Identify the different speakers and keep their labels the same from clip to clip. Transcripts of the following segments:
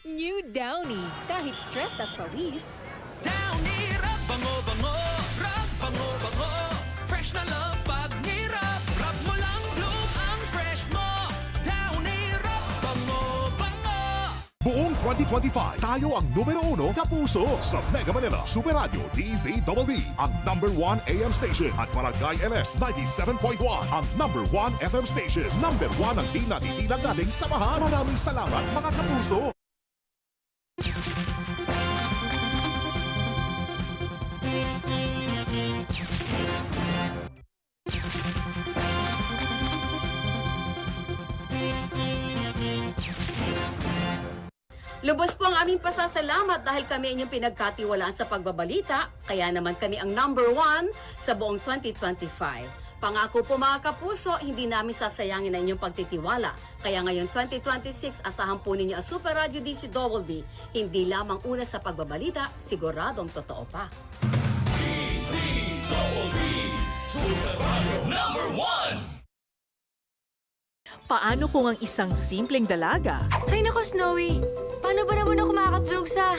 Speaker 1: New Downy. Kahit stressed at pawis,
Speaker 2: Downy, rub bango-bango, rub bango-bango. Fresh na love pag nirap, rub mo lang bloom ang fresh mo. Downy, rub bango-bango.
Speaker 3: Buong 2025, tayo ang numero 1 kapuso sa Mega Manila Super Radio DZBB, ang number 1 AM station at Barangay LS 97.1, ang number 1 FM station. Number 1 ang di natitilang nating samahan. Maraming salamat mga kapuso!
Speaker 4: Lubos po ang aming pasasalamat dahil kami inyong pinagkatiwalaan sa pagbabalita, kaya naman kami ang number 1 sa buong 2025. Pangako po mga kapuso, hindi namin sasayangin ang inyong pagtitiwala. Kaya ngayon 2026, asahan po ninyo ang Super Radio DZBB. Hindi lamang una sa pagbabalita, siguradong totoo pa.
Speaker 2: DZBB, Super Radio number 1.
Speaker 5: Paano kung ang isang simpleng dalaga
Speaker 6: Ay nako, Snowy. Paano ba naman ako makakatulog sa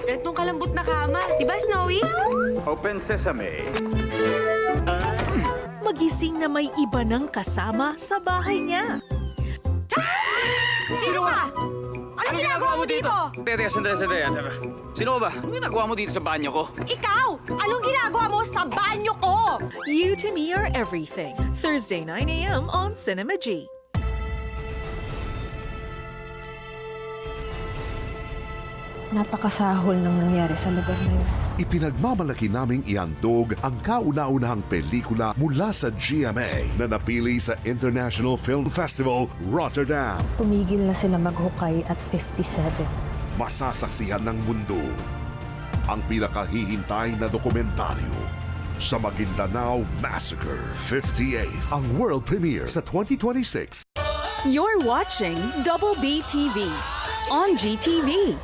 Speaker 6: ganitong kalambot na kama? Diba, Snowy?
Speaker 7: Open Sesame.
Speaker 5: magising na may iba ng kasama sa bahay niya?
Speaker 6: Sino ka? Anong ginagawa mo dito?
Speaker 7: Teka, sandali. Sino ba? Anong ginagawa mo dito sa banyo ko?
Speaker 6: Ikaw! Anong ginagawa mo sa banyo ko?
Speaker 5: You to Me Are Everything. Thursday 9 a.m. on Cinema G.
Speaker 8: Napakasahol ng nangyari sa lugar na yun.
Speaker 3: Ipinagmamalaki naming ihandog ang kauna-unahang pelikula mula sa GMA na napili sa International Film Festival, Rotterdam.
Speaker 8: Tumigil na sila maghukay at 57.
Speaker 3: Masasaksihan ng mundo ang pinakahihintay na dokumentaryo sa Maguindanao Massacre 58, ang world premiere sa 2026.
Speaker 1: You're watching Double B TV on GTV.